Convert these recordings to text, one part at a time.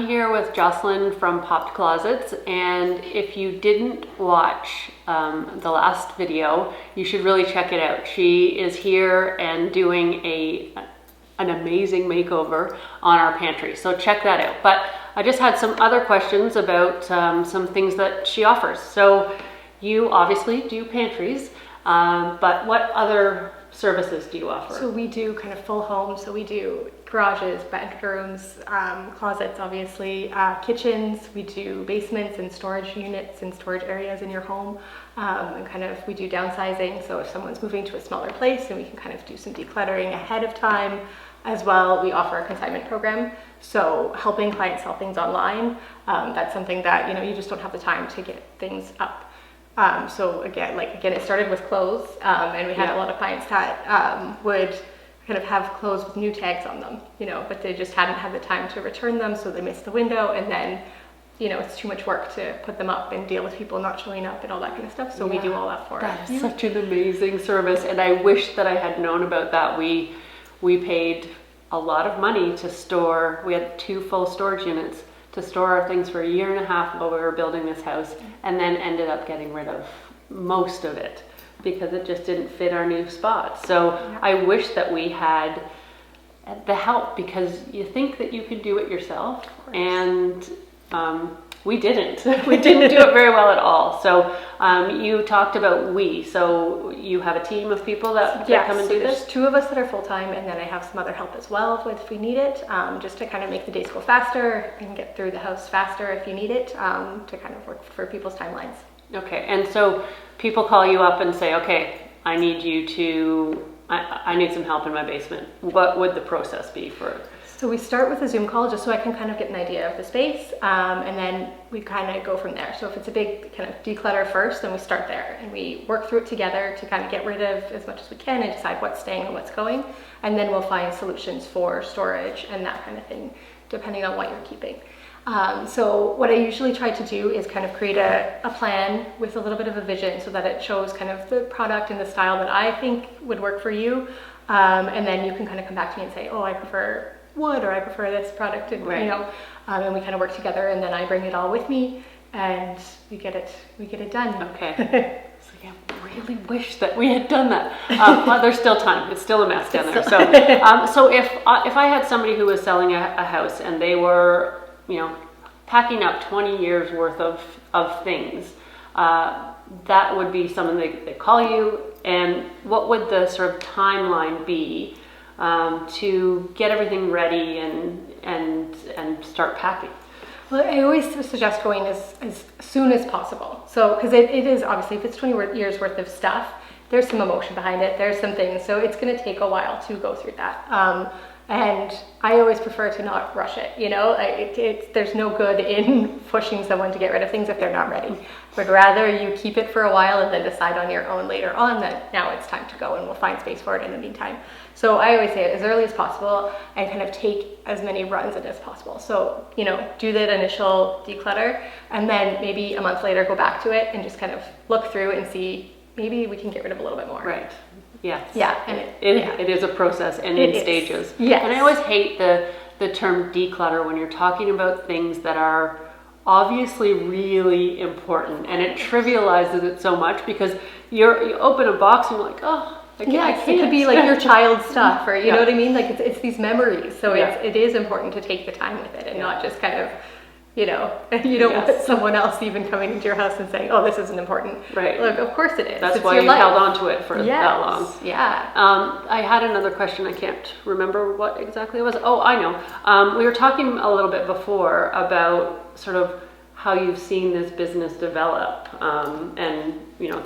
I'm here with Joselyn from Popped Closets, and if you didn't watch the last video, you should really check it out. She is here and doing an amazing makeover on our pantry, so check that out. But I just had some other questions about some things that she offers. So you obviously do pantries, but what other services do you offer? So we do kind of full home. So we do garages, bedrooms, closets, obviously, kitchens. We do basements and storage units and storage areas in your home. And kind of we do downsizing. So if someone's moving to a smaller place, then we can kind of do some decluttering ahead of time. As well, we offer a consignment program. So helping clients sell things online. That's something that, you just don't have the time to get things up. So again, it started with clothes, and we had a lot of clients that would kind of have clothes with new tags on them, but they just hadn't had the time to return them, so they missed the window, and then, it's too much work to put them up and deal with people not showing up and all that kind of stuff. So we do all that for them. That is such an amazing service, and I wish that I had known about that. We paid a lot of money to store. We had 2 full storage units to store our things for 1.5 years while we were building this house, and then ended up getting rid of most of it because it just didn't fit our new spot. So I wish that we had the help, because you think that you could do it yourself, and we didn't. We didn't do it very well at all. So you talked about so you have a team of people that come and do this? There's 2 of us that are full-time, and then I have some other help as well if we need it, just to kind of make the days go faster and get through the house faster if you need it, to kind of work for people's timelines. Okay, and so people call you up and say, okay, I need some help in my basement. What would the process be for? So we start with a Zoom call just so I can kind of get an idea of the space, and then we kind of go from there. So if it's a big kind of declutter first, then we start there and we work through it together to kind of get rid of as much as we can and decide what's staying and what's going. And then we'll find solutions for storage and that kind of thing, depending on what you're keeping. So what I usually try to do is kind of create a plan with a little bit of a vision so that it shows kind of the product and the style that I think would work for you. And then you can kind of come back to me and say, oh, I prefer wood, or I prefer this product, and and we kind of work together, and then I bring it all with me and we get it done. Okay. So yeah, really wish that we had done that. Well, there's still time. It's still a mess down there. So if I had somebody who was selling a house and they were packing up 20 years worth of things, that would be something they call you. And what would the sort of timeline be to get everything ready and start packing? Well, I always suggest going as soon as possible. So, because it is obviously, if it's 20 years worth of stuff, there's some emotion behind it. There's some things, so it's going to take a while to go through that. And I always prefer to not rush it. There's no good in pushing someone to get rid of things if they're not ready. But rather you keep it for a while and then decide on your own later on that now it's time to go, and we'll find space for it in the meantime. So I always say it as early as possible and kind of take as many runs in as possible. So, do that initial declutter, and then maybe a month later go back to it and just kind of look through and see, maybe we can get rid of a little bit more. Right. Yes. Yeah. And it is a process and in stages. Yes. And I always hate the term declutter when you're talking about things that are obviously really important, and it trivializes it so much, because you open a box and you're like, oh, I can't. It could be like your child's stuff, or you know what I mean? Like it's these memories. So it is important to take the time with it and not just kind of, you don't want someone else even coming into your house and saying, oh, this isn't important. Right. Look, of course it is. That's why you held on to it for that long. Yeah. I had another question. I can't remember what exactly it was. Oh, I know. We were talking a little bit before about sort of how you've seen this business develop, and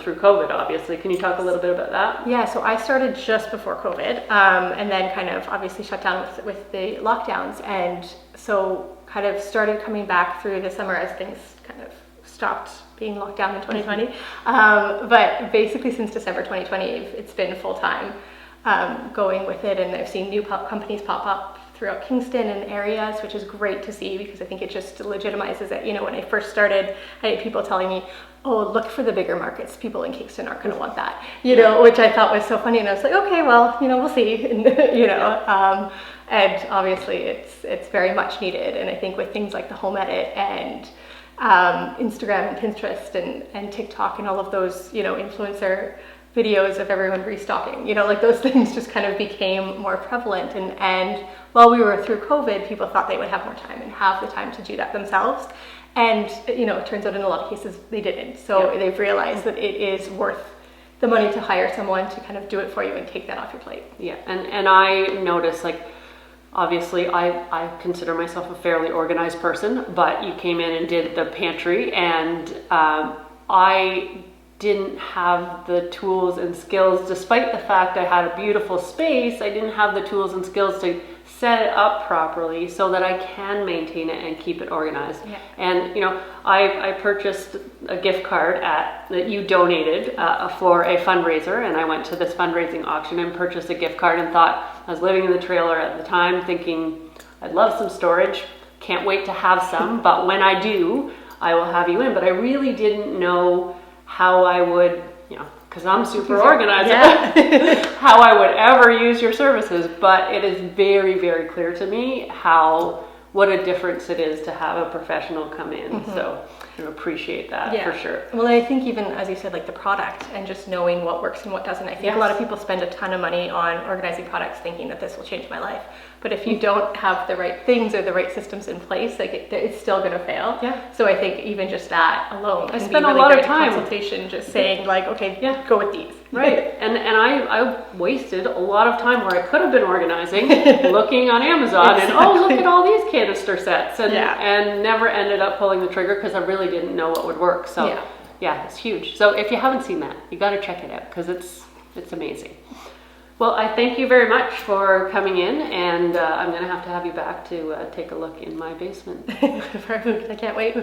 through COVID, obviously. Can you talk a little bit about that? Yeah, so I started just before COVID, and then kind of obviously shut down with the lockdowns, and so kind of started coming back through the summer as things kind of stopped being locked down in 2020. But basically since December 2020, it's been full time going with it, and I've seen new companies pop up throughout Kingston and areas, which is great to see, because I think it just legitimizes it. When I first started, I had people telling me, oh, look for the bigger markets. People in Kingston aren't going to want that, you know, which I thought was so funny. And I was like, okay, well, you know, we'll see, and, you know, and obviously it's very much needed. And I think with things like the home edit and Instagram and Pinterest and TikTok and all of those, you know, influencer videos of everyone restocking, you know, like those things just kind of became more prevalent. And while we were through COVID, people thought they would have more time and have the time to do that themselves. And, you know, it turns out in a lot of cases they didn't. So they've realized that it is worth the money to hire someone to kind of do it for you and take that off your plate. Yeah, and I noticed, like, obviously I consider myself a fairly organized person, but you came in and did the pantry, and I didn't have the tools and skills, despite the fact I had a beautiful space. I didn't have the tools and skills to set it up properly so that I can maintain it and keep it organized. Yeah. And you know, I purchased a gift card that you donated for a fundraiser, and I went to this fundraising auction and purchased a gift card and thought, I was living in the trailer at the time, thinking I'd love some storage, can't wait to have some, but when I do, I will have you in. But I really didn't know how I would, you know, because I'm super organized, how I would ever use your services. But it is very, very clear to me what a difference it is to have a professional come in. So I appreciate that for sure. Well, I think even, as you said, like the product and just knowing what works and what doesn't. I think a lot of people spend a ton of money on organizing products thinking that this will change my life. But if you don't have the right things or the right systems in place, like it's still going to fail. Yeah. So I think even just that alone, I spent a lot of time consultation just saying like, okay, go with these. Right. And I wasted a lot of time where I could have been organizing, looking on Amazon and look at all these canister sets, and never ended up pulling the trigger because I really didn't know what would work. So yeah, it's huge. So if you haven't seen that, you got to check it out because it's amazing. Well, I thank you very much for coming in, and I'm going to have you back to take a look in my basement. Perfect. I can't wait.